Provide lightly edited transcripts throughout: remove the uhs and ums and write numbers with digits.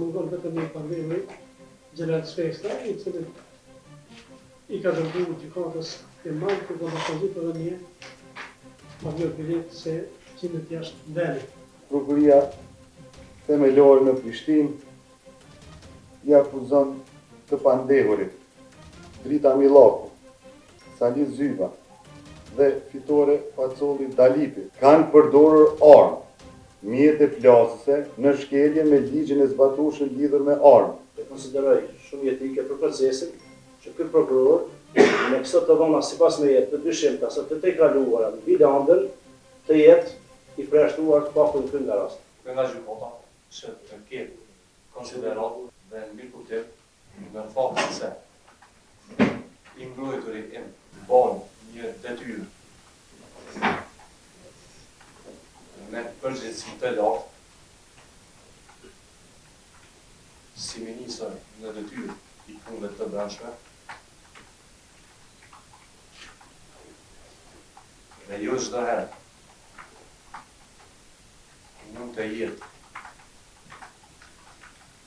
mungon vetëm një pandemi, Gjelat Shpesta, I cili I ka dërguar gjykatës e Malë për të pozitë edhe një pavior bilet se qindet jashtë vendit. Prokuria themelore në Prishtinë I akuzon të pandehurit Drita Millaku, Sali Zyva dhe fitore Pacolli Dalipi kanë përdorur armë, mjete plasëse në shkelje me ligjin e zbatueshëm lidhur me armë. E konsideroj shumë jetike për procesin që ky prokuror me këto të dhëna sipas me jetë të dyshimta se të kaluara në bilandën të jetë I përjashtuar të pakun këtu nga rast. Nga gjykata që të ketë konsiderat dhe në kuptim në faktin se I mbrojturi im ban një detyrë me përgjegjësi të lartë si ministër në detyrë I punëve të brendshme dhe jo çdo herë mund të jetë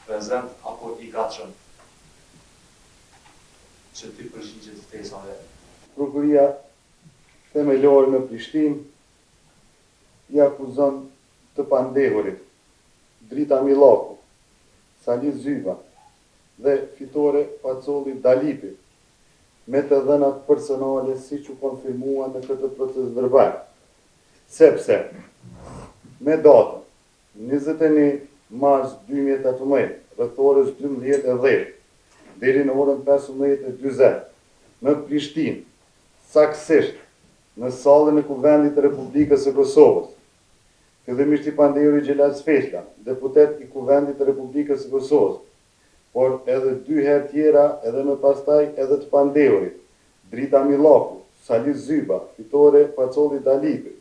prezent apo I gatshëm që ti përgjigjet ftesave. Prokuria themelore në Prishtinë I akuzon të pandehurit Drita Millaku, Sali Zyva dhe fitore Pacolli Dalipi me të dhënat personale siç u konfirmua në këtë proces verbal. Sepse me datën 21 mars 2018, rreth orës 12:10 deri në orën 15:40 në Prishtinë, saktësisht në sallën e Kuvendit të Republikës së Kosovës, fillimisht I pandehuri Gjelat Shpesta, deputet I Kuvendit të Republikës së Kosovës, por edhe 2 herë tjera edhe më pastaj edhe të pandehurit Drita Millaku, Sali Zyba, fitore Pacolli Dalipi,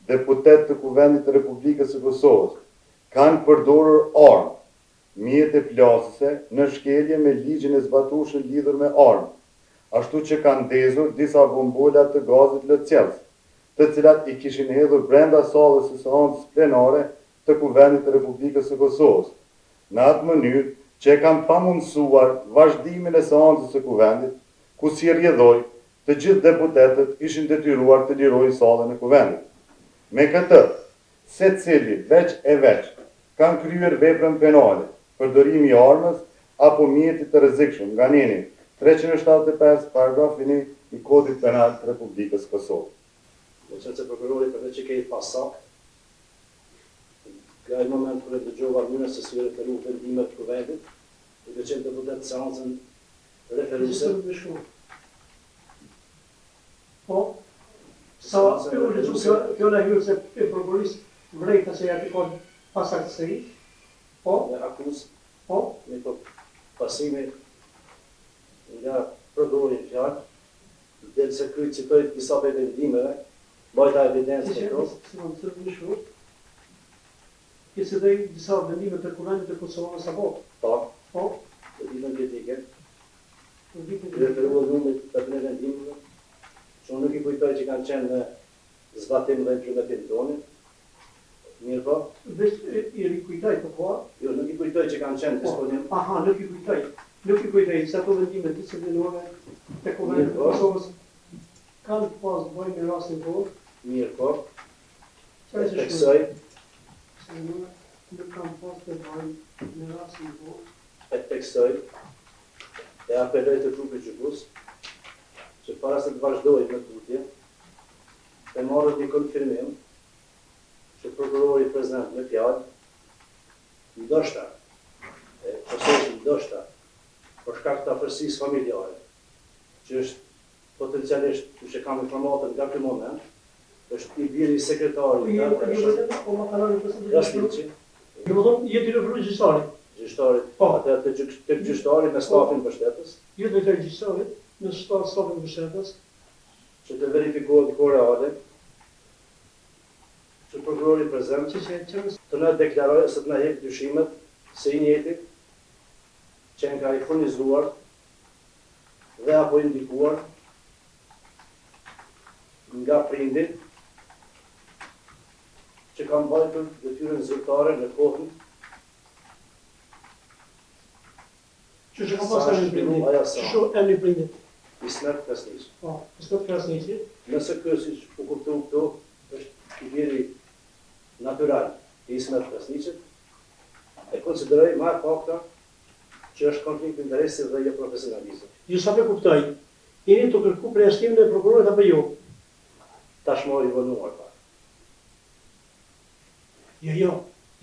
deputet të Kuvendit të Republikës së Kosovës, kanë përdorur armë, mjete plasëse në shkelje me ligjin e zbatueshëm lidhur me armë, ashtu që kanë ndezur disa bombola të gazit lëcjelës, të cilat I kishin hedhur brenda sallës së seancës plenare të Kuvendit të Republikës së Kosovës, në atë mënyrë që e kanë pamundësuar vazhdimin e seancës së Kuvendit, ku si rrjedhoi të gjithë deputetët ishin detyruar të lirojnë sallën e Kuvendit. Me këtë, secili veç e veç kanë kryer veprën penale, përdorimi I armës apo mjetit të rrezikshëm nga neni 375 paragrafi 1 I Kodit Penal të Republikës Kosovë. Do të thotë prokurori për të që kejtë pasak, nga I moment kër e dëgjova mënyrën se si referu vendimet të Kuvendit, duke qenë deputet seancën referuese. Po, sa kjo në hyrë se e prokurisë vrejta që ja pikon pasaktësi, po, Me akuzë, po, me të pasimi nga prokurori fjalë, dhe se kryt citoj disa për vendimeve, bajta evidencë me to. si më të një shru, kisi dhe disa vendime të Kuvendit të Kosovës apo? Po, Të ditën kritike, në vitin referuar numrit të të vendimeve, që unë nuk I kujtoj që kanë qenë në zbatim dhe implementim tonë, mirë po, veç I rikujtaj të po, jo, nuk I kujtoj që kanë qenë disponim. aha, nuk I kujtaj, se ato vendime disiplinore të Kuvendit të Kosovës kanë pas bëjnë në rastin po, Mirë po, qaj e që teksoj, se nuk kanë pas të bëjnë në rastin po, e apeloj të trupit gjykus, që para se të vazhdojnë në tutje, të marrët një konfirmim që prokurori prezent me fjalë, ndoshta, ndoshta, për shkak të afërsisë familjare, që është potencialisht, që kam informatën nga ky moment, është I biri sekretari po ma kalori Rastinçi, Në më thonë, jetë I referu gjyqtarit. gjyqtarit, atë të gjyqtarit me stafin mbështetës, Jetë në të gjyqtarit, në stafin mbështetës, që të verifikohet kohë reale, që prokurori prezent të na deklarojë se të na jep dyshimet se I njëjti që nga I furnizuar dhe apo indikuar nga prindit që kanë mbajtur detyrën zyrtare në kohën Që ka pas emrin prindit? Aja sa. Që emri prindit? Ismet Krasniqi. Po, Ismet Krasniqi. Nëse ky siç u kuptoi këtu, është i biri natyral i Ismet Krasniqit, e konsideroj më e pakta që është konflikt interesi dhe jo profesionalizëm. Ju sa me kuptoj, jeni të kërku përjashtimin e prokurorit apo jo? Tashmori i vënuar pa. Jo.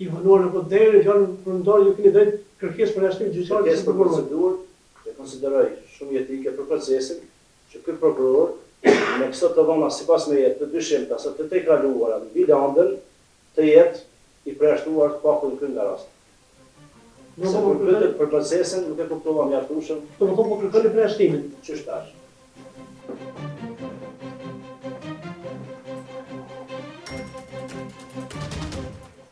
I vënuar në këtë deri, fjalën përndorë ju keni drejt kërkesë përjashtimit gjyqësor Kërkesë të për prokurorit. procedurë e konsideroj shumë jetike për procesin që ky prokuror me këto të dhëna sipas me jetë të dyshimta ose të tekraluara mbi landën të jetë i përjashtuar të pakun kënd nga rasti. Se për procesin nuk e kuptova mjaftueshëm Do të thonë po kërkoni përjashtimin. ç'është tash.